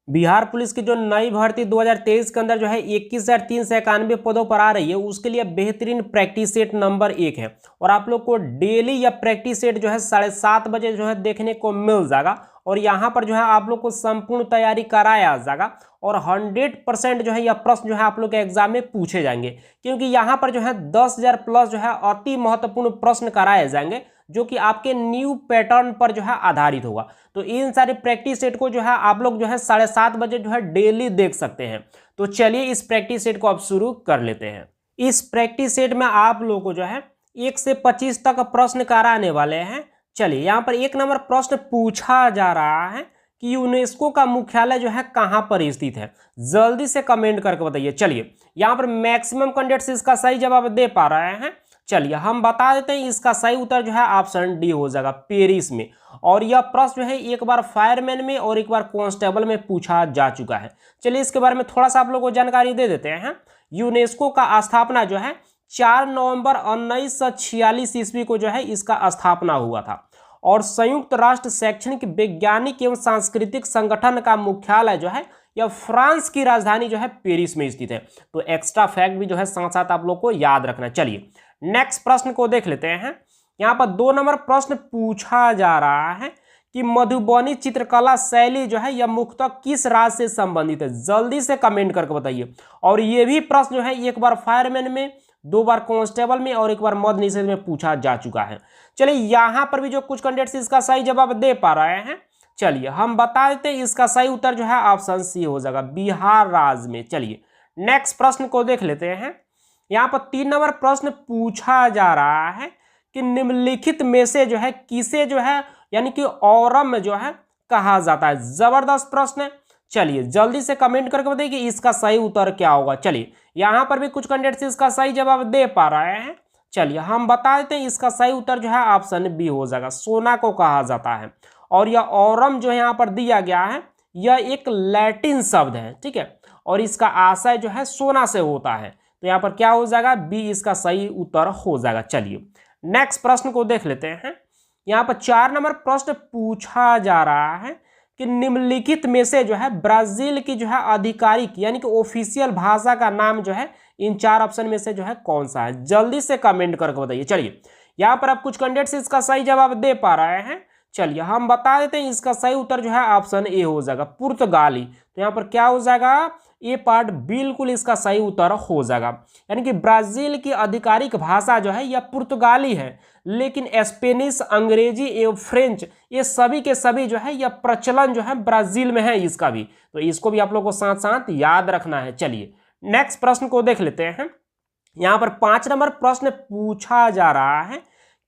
Bihar police की जो नई भर्ती 2023 के अंदर जो है 21,391 पदों पर आ रही है, उसके लिए बेहतरीन प्रैक्टिस सेट नंबर 1 है। और आप लोग को डेली या प्रैक्टिस सेट जो है 7:30 बजे जो है देखने को मिल जाएगा। और यहाँ पर जो है आप लोग को संपूर्ण तैयारी कराया जाएगा और 100% जो है यह प्रश्न जो है आप लोग के एग्जाम में पूछे जाएंगे, क्योंकि यहाँ पर जो है 10,000 प्लस जो है अति महत्वपूर्ण प्रश्न कराए जाएंगे, जो कि आपके न्यू पैटर्न पर जो है आधारित होगा। तो इन सारे प्रैक्टिस सेट को जो है आप लोग जो है 7:30 बजे जो है डेली देख सकते हैं। तो चलिए इस प्रैक्टिस सेट को अब शुरू कर लेते हैं। इस प्रैक्टिस सेट में आप लोग को जो है 1 से 25 तक प्रश्न कराने वाले हैं। चलिए यहाँ पर 1 नंबर प्रश्न पूछा जा रहा है कि यूनेस्को का मुख्यालय जो है कहाँ पर स्थित है। जल्दी से कमेंट करके बताइए। चलिए यहाँ पर मैक्सिमम कैंडिडेट्स इसका सही जवाब दे पा रहे हैं। चलिए हम बता देते हैं, इसका सही उत्तर जो है ऑप्शन डी हो जाएगा, पेरिस में। और यह प्रश्न जो है एक बार फायरमैन में और एक बार कांस्टेबल में पूछा जा चुका है। चलिए इसके बारे में थोड़ा सा आप लोगों को जानकारी दे देते हैं। यूनेस्को का स्थापना जो है 4 नवंबर 1946 ईस्वी को जो है इसका स्थापना हुआ था। और संयुक्त राष्ट्र शैक्षणिक वैज्ञानिक एवं सांस्कृतिक संगठन का मुख्यालय जो है यह फ्रांस की राजधानी जो है पेरिस में स्थित है। तो एक्स्ट्रा फैक्ट भी जो है साथ साथ आप लोग को याद रखना। चलिए नेक्स्ट प्रश्न को देख लेते हैं। यहाँ पर 2 नंबर प्रश्न पूछा जा रहा है कि मधुबनी चित्रकला शैली जो है यह मुख्यतः किस राज्य से संबंधित है। जल्दी से कमेंट करके बताइए। और ये भी प्रश्न जो है एक बार फायरमैन में, 2 बार कांस्टेबल में और 1 बार मद्य निषेध में पूछा जा चुका है। चलिए यहाँ पर भी जो कुछ कैंडिडेट्स इसका सही जवाब दे पा रहे हैं, चलिए हम बता देते हैं, इसका सही उत्तर जो है ऑप्शन सी हो जाएगा, बिहार राज्य में। चलिए नेक्स्ट प्रश्न को देख लेते हैं। यहाँ पर 3 नंबर प्रश्न पूछा जा रहा है कि निम्नलिखित में से जो है किसे जो है यानी कि औरम जो है कहा जाता है। जबरदस्त प्रश्न है। चलिए जल्दी से कमेंट करके बताइए कि इसका सही उत्तर क्या होगा। चलिए यहाँ पर भी कुछ कैंडिडेट्स इसका सही जवाब दे पा रहे हैं। चलिए हम बता देते हैं, इसका सही उत्तर जो है ऑप्शन बी हो जाएगा, सोना को कहा जाता है। और यह औरम जो है यहाँ पर दिया गया है, यह एक लैटिन शब्द है, ठीक है। और इसका आशय जो है सोना से होता है। तो यहाँ पर क्या हो जाएगा, बी इसका सही उत्तर हो जाएगा। चलिए नेक्स्ट प्रश्न को देख लेते हैं। यहाँ पर 4 नंबर प्रश्न पूछा जा रहा है कि निम्नलिखित में से जो है ब्राजील की जो है आधिकारिक यानी कि ऑफिशियल भाषा का नाम जो है इन 4 ऑप्शन में से जो है कौन सा है। जल्दी से कमेंट करके बताइए। चलिए यहाँ पर आप कुछ कैंडिडेट्स इसका सही जवाब दे पा रहे हैं। चलिए हम बता देते हैं, इसका सही उत्तर जो है ऑप्शन ए हो जाएगा, पुर्तगाली। तो यहाँ पर क्या हो जाएगा, ये पार्ट बिल्कुल इसका सही उत्तर हो जाएगा। यानी कि ब्राजील की आधिकारिक भाषा जो है यह पुर्तगाली है, लेकिन स्पेनिश, अंग्रेजी एवं फ्रेंच ये सभी के सभी जो है यह प्रचलन जो है ब्राजील में है इसका भी। तो इसको भी आप लोगों को साथ साथ याद रखना है। चलिए नेक्स्ट प्रश्न को देख लेते हैं। यहाँ पर 5 नंबर प्रश्न पूछा जा रहा है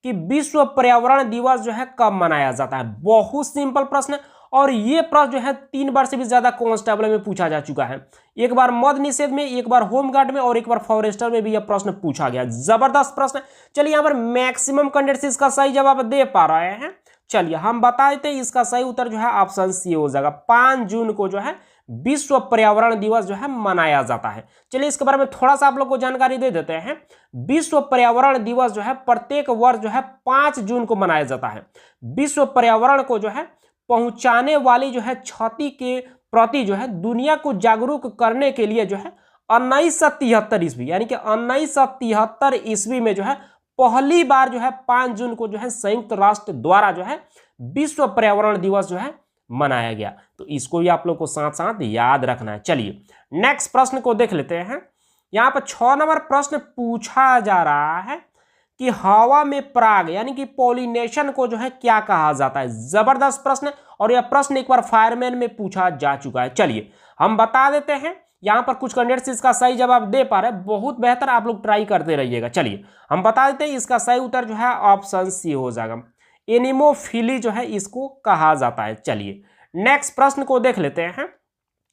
कि विश्व पर्यावरण दिवस जो है कब मनाया जाता है। बहुत सिंपल प्रश्न है। और ये प्रश्न जो है 3 बार से भी ज्यादा कांस्टेबल में पूछा जा चुका है। एक बार मद्य निषेध में, एक बार होमगार्ड में और एक बार फॉरेस्टर में भी यह प्रश्न पूछा गया। जबरदस्त प्रश्न है। चलिए यहाँ पर मैक्सिमम कैंडिडेट्स इसका सही जवाब दे पा रहे हैं। चलिए हम बता देते हैं, इसका सही उत्तर जो है ऑप्शन सी हो जाएगा, 5 जून को जो है विश्व पर्यावरण दिवस जो है मनाया जाता है। चलिए इसके बारे में थोड़ा सा आप लोग को जानकारी दे देते हैं। विश्व पर्यावरण दिवस जो है प्रत्येक वर्ष जो है 5 जून को मनाया जाता है। विश्व पर्यावरण को जो है पहुंचाने वाली जो है क्षति के प्रति जो है दुनिया को जागरूक करने के लिए जो है 1973 ईस्वी यानी कि 1973 ईस्वी में जो है पहली बार जो है 5 जून को जो है संयुक्त राष्ट्र द्वारा जो है विश्व पर्यावरण दिवस जो है मनाया गया। तो इसको भी आप लोग को साथ साथ याद रखना है। चलिए नेक्स्ट प्रश्न को देख लेते हैं। यहाँ पर 6 नंबर प्रश्न पूछा जा रहा है कि हवा में पराग यानी कि पॉलिनेशन को जो है क्या कहा जाता है। जबरदस्त प्रश्न है। और यह प्रश्न एक बार फायरमैन में पूछा जा चुका है। चलिए हम बता देते हैं, यहाँ पर कुछ कैंडिडेट्स इसका सही जवाब दे पा रहे हैं। बहुत बेहतर, आप लोग ट्राई करते रहिएगा। चलिए हम बता देते हैं, इसका सही उत्तर जो है ऑप्शन सी हो जाएगा, एनिमोफिली जो है इसको कहा जाता है। चलिए नेक्स्ट प्रश्न को देख लेते हैं।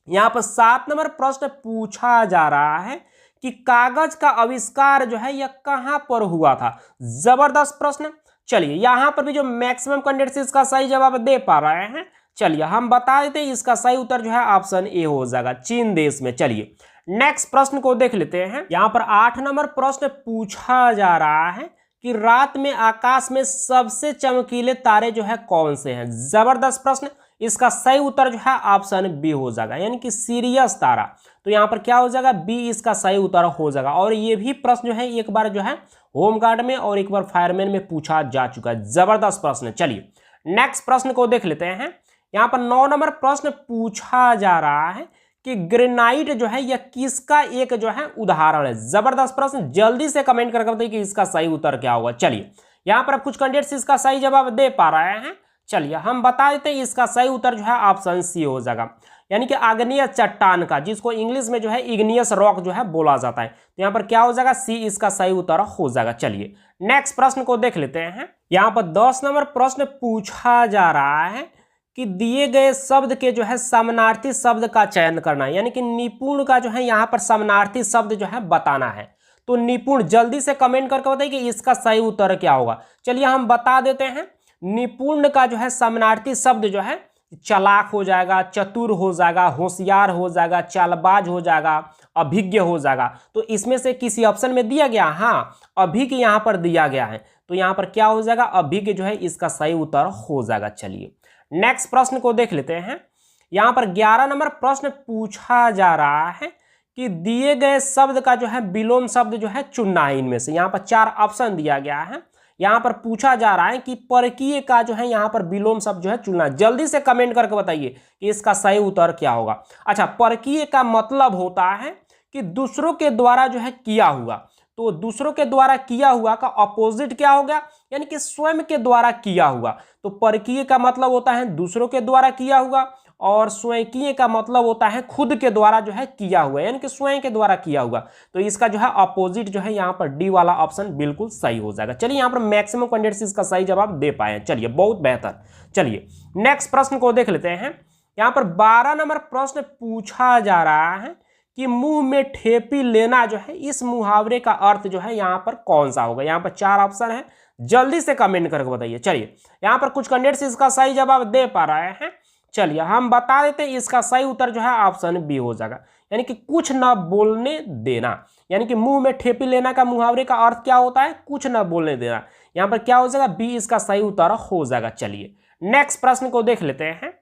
यहाँ पर 7 नंबर प्रश्न पूछा जा रहा है कि कागज का आविष्कार जो है यह कहां पर हुआ था। जबरदस्त प्रश्न। चलिए यहां पर भी जो मैक्सिमम कैंडिडेट्स इसका सही जवाब दे पा रहे हैं। चलिए हम बता देते हैं, इसका सही उत्तर जो है ऑप्शन ए हो जाएगा, चीन देश में। चलिए नेक्स्ट प्रश्न को देख लेते हैं। यहां पर 8 नंबर प्रश्न पूछा जा रहा है कि रात में आकाश में सबसे चमकीले तारे जो है कौन से हैं। जबरदस्त प्रश्न। इसका सही उत्तर जो है ऑप्शन बी हो जाएगा, यानी कि सीरियस तारा। तो यहाँ पर क्या हो जाएगा, बी इसका सही उत्तर हो जाएगा। और ये भी प्रश्न जो है एक बार जो है होमगार्ड में और एक बार फायरमैन में पूछा जा चुका है। जबरदस्त प्रश्न है। चलिए नेक्स्ट प्रश्न को देख लेते हैं। यहाँ पर 9 नंबर प्रश्न पूछा जा रहा है कि ग्रेनाइट जो है यह किसका एक जो है उदाहरण है। जबरदस्त प्रश्न, जल्दी से कमेंट करके बताइए कि इसका सही उत्तर क्या होगा। चलिए यहाँ पर अब कुछ कैंडिडेट्स इसका सही जवाब दे पा रहे हैं। चलिए हम बता देते हैं, इसका सही उत्तर जो है ऑप्शन सी हो जाएगा, यानी कि आग्नेय चट्टान का, जिसको इंग्लिश में जो है इग्नियस रॉक जो है बोला जाता है। तो यहाँ पर क्या हो जाएगा, सी इसका सही उत्तर हो जाएगा। चलिए नेक्स्ट प्रश्न को देख लेते हैं। यहाँ पर 10 नंबर प्रश्न पूछा जा रहा है कि दिए गए शब्द के जो है समानार्थी शब्द का चयन करना है, यानी कि निपुण का जो है यहाँ पर समानार्थी शब्द जो है बताना है। तो निपुण, जल्दी से कमेंट करके बताइए कि इसका सही उत्तर क्या होगा। चलिए हम बता देते हैं, निपुण का जो है समानार्थी शब्द जो है चालाक हो जाएगा, चतुर हो जाएगा, होशियार हो जाएगा, चालबाज हो जाएगा, अभिज्ञ हो जाएगा। तो इसमें से किसी ऑप्शन में दिया गया, हाँ अभिज्ञ यहाँ पर दिया गया है। तो यहाँ पर क्या हो जाएगा, अभिज्ञ जो है इसका सही उत्तर हो जाएगा। चलिए नेक्स्ट प्रश्न को देख लेते हैं। यहाँ पर 11 नंबर प्रश्न पूछा जा रहा है कि दिए गए शब्द का जो है विलोम शब्द जो है चुनना है। इनमें से यहाँ पर 4 ऑप्शन दिया गया है। यहाँ पर पूछा जा रहा है कि परकीय का जो है यहाँ पर विलोम शब्द जो है चुनना। जल्दी से कमेंट करके बताइए कि इसका सही उत्तर क्या होगा। अच्छा, परकीय का मतलब होता है कि दूसरों के द्वारा जो है किया हुआ। तो दूसरों के द्वारा किया हुआ का अपोजिट क्या हो गया, यानी कि स्वयं के द्वारा किया हुआ। तो परकीय का मतलब होता है दूसरों के द्वारा किया हुआ, और स्वयंकीय का मतलब होता है खुद के द्वारा जो है किया हुआ, यानी कि स्वयं के द्वारा किया हुआ। तो इसका जो है अपोजिट जो है यहाँ पर डी वाला ऑप्शन बिल्कुल सही हो जाएगा। चलिए यहाँ पर मैक्सिमम कैंडिडेट्स इसका सही जवाब दे पाए। चलिए बहुत बेहतर। चलिए नेक्स्ट प्रश्न को देख लेते हैं। यहाँ पर 12 नंबर प्रश्न पूछा जा रहा है कि मुंह में ठेपी लेना जो है, इस मुहावरे का अर्थ जो है यहाँ पर कौन सा होगा। यहाँ पर 4 ऑप्शन है, जल्दी से कमेंट करके बताइए। चलिए यहाँ पर कुछ कैंडिडेट्स इसका सही जवाब दे पा रहे हैं। चलिए हम बता देते हैं, इसका सही उत्तर जो है ऑप्शन बी हो जाएगा, यानी कि कुछ न बोलने देना। यानी कि मुंह में ठेपी लेना का मुहावरे का अर्थ क्या होता है, कुछ न बोलने देना। यहाँ पर क्या हो जाएगा, बी इसका सही उत्तर हो जाएगा। चलिए नेक्स्ट प्रश्न को देख लेते हैं।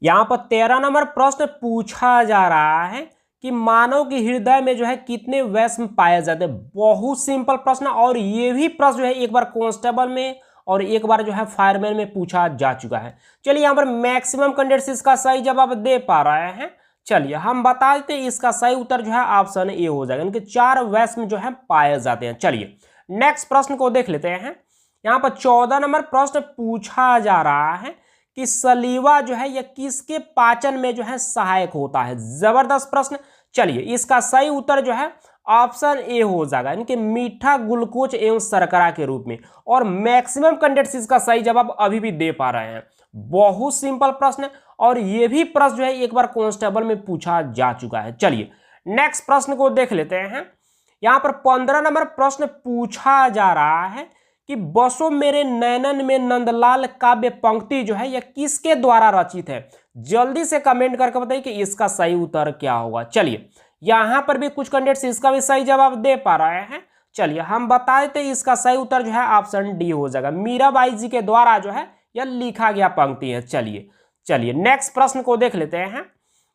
यहाँ पर 13 नंबर प्रश्न पूछा जा रहा है कि मानव के हृदय में जो है कितने वैष्म पाए जाते हैं। बहुत सिंपल प्रश्न, और ये भी प्रश्न जो है एक बार कांस्टेबल में और एक बार जो है फायरमैन में पूछा जा चुका है। चलिए यहाँ पर मैक्सिमम कैंडिडेट्स इसका सही जवाब दे पा रहे हैं। चलिए हम बता देते हैं, इसका सही उत्तर जो है ऑप्शन ए हो जाएगा, यानी कि 4 वैष्म जो है पाए जाते हैं। चलिए नेक्स्ट प्रश्न को देख लेते हैं। यहाँ पर 14 नंबर प्रश्न पूछा जा रहा है कि सलीवा जो है यह किसके पाचन में जो है सहायक होता है। जबरदस्त प्रश्न। चलिए इसका सही उत्तर जो है ऑप्शन ए हो जाएगा, यानी कि मीठा ग्लूकोज एवं शर्करा के रूप में। और मैक्सिमम कैंडिडेट्स इसका सही जवाब अभी भी दे पा रहे हैं। बहुत सिंपल प्रश्न है, और ये भी प्रश्न जो है एक बार कांस्टेबल में पूछा जा चुका है। चलिए नेक्स्ट प्रश्न को देख लेते हैं। यहाँ पर 15 नंबर प्रश्न पूछा जा रहा है कि बसो मेरे नैनन में नंदलाल काव्य पंक्ति जो है यह किसके द्वारा रचित है। जल्दी से कमेंट करके बताइए कि इसका सही उत्तर क्या होगा। चलिए यहाँ पर भी कुछ कैंडिडेट्स इसका भी सही जवाब दे पा रहे हैं। चलिए हम बता देते हैं, इसका सही उत्तर जो है ऑप्शन डी हो जाएगा, मीराबाई जी के द्वारा जो है यह लिखा गया पंक्ति है। चलिए नेक्स्ट प्रश्न को देख लेते हैं।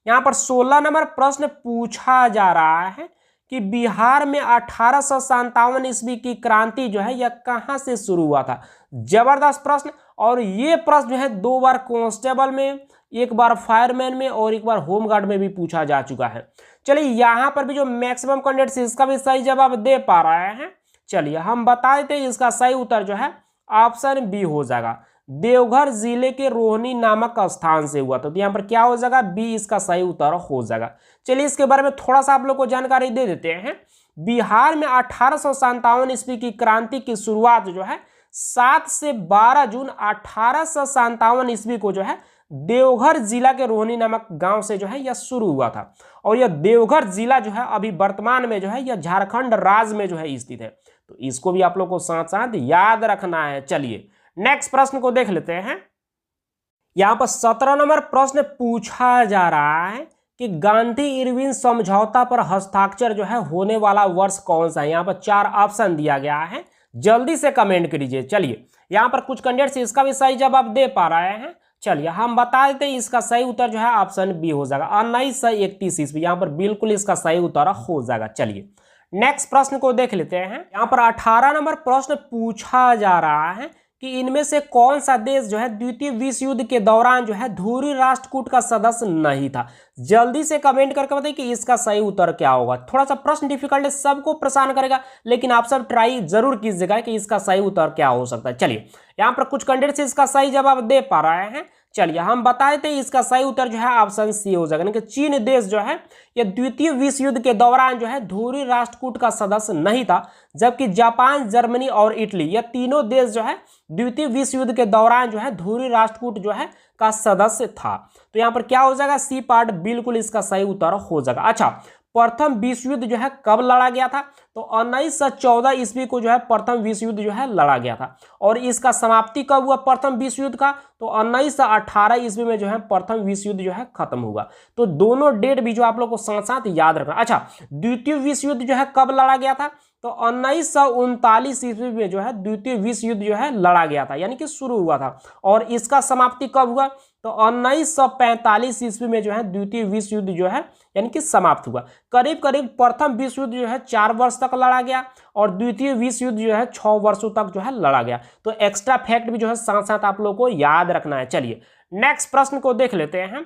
यहाँ पर 16 नंबर प्रश्न पूछा जा रहा है कि बिहार में 1857 ईस्वी की क्रांति जो है यह कहाँ से शुरू हुआ था। जबरदस्त प्रश्न, और ये प्रश्न जो है 2 बार कांस्टेबल में, एक बार फायरमैन में और एक बार होमगार्ड में भी पूछा जा चुका है। चलिए यहाँ पर भी जो मैक्सिमम कैंडिडेट्स इसका भी सही जवाब दे पा रहे हैं। चलिए हम बता देते हैं, इसका सही उत्तर जो है ऑप्शन बी हो जाएगा, देवघर जिले के रोहिणी नामक स्थान से हुआ था। तो यहाँ पर क्या हो जाएगा, बी इसका सही उत्तर हो जाएगा। चलिए इसके बारे में थोड़ा सा आप लोग को जानकारी दे देते हैं। बिहार में 1857 ईस्वी की क्रांति की शुरुआत जो है 7 से 12 जून 1857 ईस्वी को जो है देवघर जिला के रोहिणी नामक गांव से जो है यह शुरू हुआ था। और यह देवघर जिला जो है अभी वर्तमान में जो है यह झारखंड राज्य में जो है स्थित है। तो इसको भी आप लोग को साथ साथ याद रखना है। चलिए नेक्स्ट प्रश्न को देख लेते हैं। यहाँ पर 17 नंबर प्रश्न पूछा जा रहा है कि गांधी इरविन समझौता पर हस्ताक्षर जो है होने वाला वर्ष कौन सा है। यहाँ पर 4 ऑप्शन दिया गया है, जल्दी से कमेंट कीजिए। चलिए यहाँ पर कुछ कैंडिडेट्स इसका भी सही जवाब दे पा रहे हैं। चलिए हम बता देते हैं इसका सही उत्तर जो है ऑप्शन बी हो जाएगा 1931 ईस्वी। यहाँ पर बिल्कुल इसका सही उत्तर हो जाएगा। चलिए नेक्स्ट प्रश्न को देख लेते हैं। यहाँ पर 18 नंबर प्रश्न पूछा जा रहा है कि इनमें से कौन सा देश जो है द्वितीय विश्व युद्ध के दौरान जो है ध्रुवीय राष्ट्रकूट का सदस्य नहीं था। जल्दी से कमेंट करके बताइए कि इसका सही उत्तर क्या होगा। थोड़ा सा प्रश्न डिफिकल्ट है, सबको परेशान करेगा, लेकिन आप सब ट्राई जरूर कीजिएगा कि इसका सही उत्तर क्या हो सकता है। चलिए यहाँ पर कुछ कैंडिडेट इसका सही जवाब दे पा रहे हैं। चलिए हम बता देते हैं इसका सही उत्तर जो है ऑप्शन सी हो जाएगा, यानी कि चीन देश जो है ये द्वितीय विश्व युद्ध के दौरान जो है ध्रुवीय राष्ट्रकूट का सदस्य नहीं था, जबकि जापान, जर्मनी और इटली ये तीनों देश जो है द्वितीय विश्व युद्ध के दौरान जो है ध्रुवीय राष्ट्रकूट जो है का सदस्य था। तो यहाँ पर क्या हो जाएगा, सी पार्ट बिल्कुल इसका सही उत्तर हो जाएगा। अच्छा, प्रथम विश्व युद्ध जो है कब लड़ा गया था, तो 1914 ईस्वी को जो है प्रथम विश्व युद्ध जो है लड़ा गया था। और इसका समाप्ति कब हुआ प्रथम विश्व युद्ध का, तो 1918 ईस्वी में जो है प्रथम विश्व युद्ध जो है खत्म हुआ। तो दोनों डेट भी जो आप लोग को साथ साथ याद रखना। अच्छा, द्वितीय विश्व युद्ध जो है कब लड़ा गया था, तो 1939 ईस्वी में जो है द्वितीय विश्व युद्ध जो है लड़ा गया था, यानी कि शुरू हुआ था। और इसका समाप्ति कब हुआ, तो 1945 ईस्वी में जो है द्वितीय विश्व युद्ध जो है यानी कि समाप्त हुआ। करीब करीब प्रथम विश्व युद्ध जो है 4 वर्ष तक लड़ा गया और द्वितीय विश्व युद्ध जो है 6 वर्षों तक जो है लड़ा गया। तो एक्स्ट्रा फैक्ट भी जो है साथ साथ आप लोगों को याद रखना है। चलिए नेक्स्ट प्रश्न को देख लेते हैं।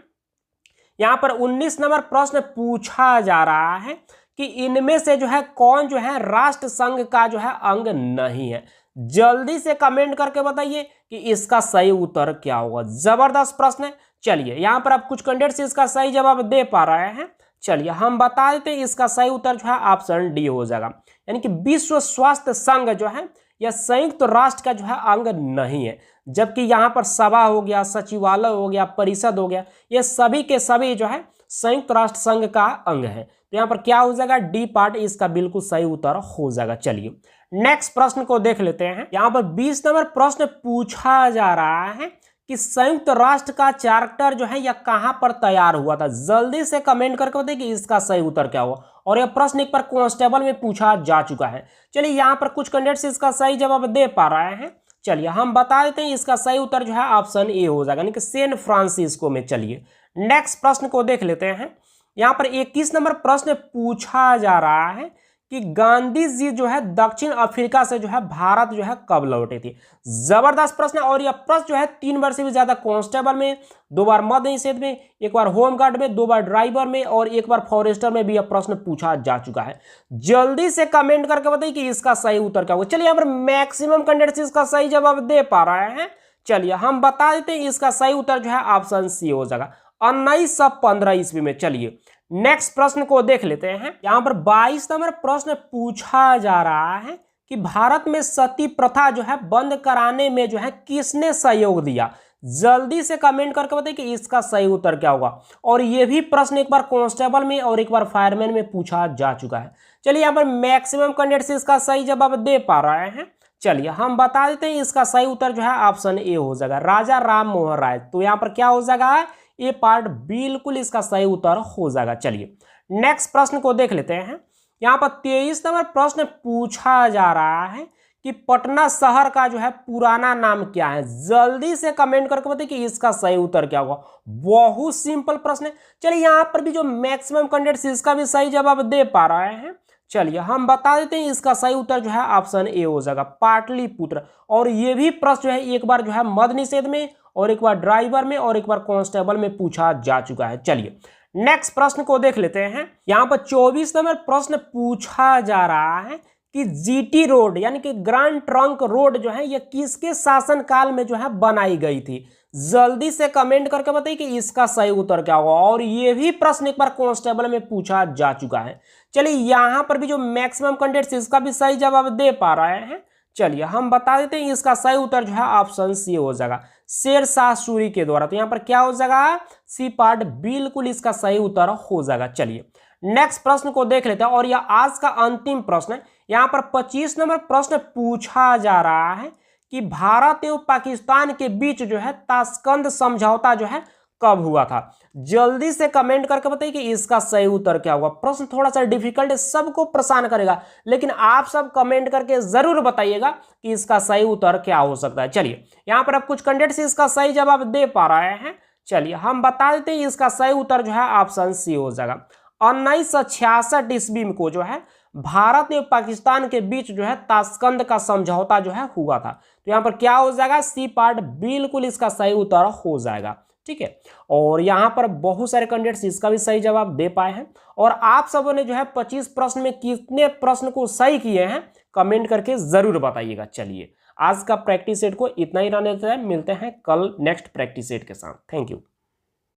यहाँ पर 19 नंबर प्रश्न पूछा जा रहा है कि इनमें से जो है कौन जो है राष्ट्र संघ का जो है अंग नहीं है। जल्दी से कमेंट करके बताइए कि इसका सही उत्तर क्या होगा। जबरदस्त प्रश्न है। चलिए यहाँ पर आप कुछ कैंडिडेट्स इसका सही जवाब दे पा रहे हैं। चलिए हम बता देते हैं इसका सही उत्तर जो है ऑप्शन डी हो जाएगा, यानी कि विश्व स्वास्थ्य संघ जो है यह संयुक्त राष्ट्र का जो है अंग नहीं है। जबकि यहाँ पर सभा हो गया, सचिवालय हो गया, परिषद हो गया, ये सभी के सभी जो है संयुक्त राष्ट्र संघ का अंग है। तो यहाँ पर क्या हो जाएगा, डी पार्ट इसका बिल्कुल सही उत्तर हो जाएगा। चलिए नेक्स्ट प्रश्न को देख लेते हैं। यहाँ पर 20 नंबर प्रश्न पूछा जा रहा है कि संयुक्त राष्ट्र का चार्टर जो है यह कहां पर तैयार हुआ था। जल्दी से कमेंट करके बताइए कि इसका सही उत्तर क्या हुआ। और यह प्रश्न एक बार कांस्टेबल में पूछा जा चुका है। चलिए यहाँ पर कुछ कैंडिडेट्स इसका सही जवाब दे पा रहे हैं। चलिए हम बता देते हैं इसका सही उत्तर जो है ऑप्शन ए हो जाएगा, यानी कि सैन फ्रांसिस्को में। चलिए नेक्स्ट प्रश्न को देख लेते हैं। यहाँ पर 21 नंबर प्रश्न पूछा जा रहा है कि गांधी जी जो है दक्षिण अफ्रीका से जो है भारत जो है कब लौटे थे। जबरदस्त प्रश्न। और यह प्रश्न जो है 3 बार से भी ज्यादा कांस्टेबल में, 2 बार मध्य निषेध में, 1 बार होमगार्ड में, 2 बार ड्राइवर में और 1 बार फॉरेस्टर में भी यह प्रश्न पूछा जा चुका है। जल्दी से कमेंट करके बताइए कि इसका सही उत्तर क्या होगा। चलिए यहाँ पर मैक्सिमम कैंडिडेट्स इसका सही जवाब दे पा रहे हैं। चलिए हम बता देते हैं इसका सही उत्तर जो है ऑप्शन सी हो जाएगा, 1915 ईस्वी में। चलिए नेक्स्ट प्रश्न को देख लेते हैं। यहां पर 22 नंबर प्रश्न पूछा जा रहा है कि भारत में सती प्रथा जो है बंद कराने में जो है किसने सहयोग दिया। जल्दी से कमेंट करके बताइए कि इसका सही उत्तर क्या होगा। और यह भी प्रश्न एक बार कांस्टेबल में और एक बार फायरमैन में पूछा जा चुका है। चलिए यहाँ पर मैक्सिमम कैंडिडेट्स इसका सही जवाब दे पा रहे हैं। चलिए हम बता देते हैं इसका सही उत्तर जो है ऑप्शन ए हो जाएगा, राजा राम मोहन राय। तो यहाँ पर क्या हो जाएगा, ये पार्ट बिल्कुल इसका सही उत्तर हो जाएगा। चलिए नेक्स्ट प्रश्न को देख लेते हैं। यहाँ पर 23 नंबर प्रश्न पूछा जा रहा है कि पटना शहर का जो है पुराना नाम क्या है। जल्दी से कमेंट करके बताइए कि इसका सही उत्तर क्या होगा। बहुत सिंपल प्रश्न है। चलिए यहाँ पर भी जो मैक्सिमम कैंडिडेट्स इसका भी सही जवाब दे पा रहे हैं। चलिए हम बता देते हैं इसका सही उत्तर जो है ऑप्शन ए हो जाएगा, पाटलिपुत्र। और ये भी प्रश्न जो है एक बार जो है मध्य निषेध में और एक बार ड्राइवर में और एक बार कांस्टेबल में पूछा जा चुका है। चलिए नेक्स्ट प्रश्न को देख लेते हैं। यहाँ पर 24 नंबर प्रश्न पूछा जा रहा है कि जीटी रोड यानी कि ग्रैंड ट्रंक रोड जो है यह किसके शासन काल में जो है बनाई गई थी। जल्दी से कमेंट करके बताइए कि इसका सही उत्तर क्या होगा। और ये भी प्रश्न एक बार कांस्टेबल में पूछा जा चुका है। चलिए यहाँ पर भी जो मैक्सिमम कैंडिडेट्स इसका भी सही जवाब दे पा रहे हैं। चलिए हम बता देते हैं इसका सही उत्तर जो है ऑप्शन सी हो जाएगा, शेरशाह सूरी के द्वारा। तो यहाँ पर क्या हो जाएगा, सी पार्ट बिल्कुल इसका सही उत्तर हो जाएगा। चलिए नेक्स्ट प्रश्न को देख लेते हैं और यह आज का अंतिम प्रश्न है। यहाँ पर 25 नंबर प्रश्न पूछा जा रहा है कि भारत एवं पाकिस्तान के बीच जो है ताशकंद समझौता जो है कब हुआ था? जल्दी से कमेंट करके बताइए कि इसका सही उत्तर क्या होगा। प्रश्न थोड़ा सा डिफिकल्ट है, सबको परेशान करेगा, लेकिन आप सब कमेंट करके जरूर बताइएगा कि इसका सही उत्तर क्या हो सकता है। चलिए यहां पर अब कुछ कैंडिडेट्स इसका सही जवाब दे पा रहे हैं। चलिए हम बता देते हैं, इसका सही उत्तर जो है ऑप्शन सी हो जाएगा। 1966 ईस्वी को जो है भारत और पाकिस्तान के बीच जो है ताशकंद का समझौता जो है हुआ था। तो यहां पर क्या हो जाएगा? सी पार्ट बिल्कुल इसका सही उत्तर हो जाएगा। ठीक है, और यहां पर बहुत सारे कैंडिडेट्स इसका भी सही जवाब दे पाए हैं। और आप सबों ने जो है 25 प्रश्न में कितने प्रश्न को सही किए हैं कमेंट करके जरूर बताइएगा। चलिए आज का प्रैक्टिस सेट को इतना ही रहने देते हैं, मिलते हैं कल नेक्स्ट प्रैक्टिस सेट के साथ। Thank you.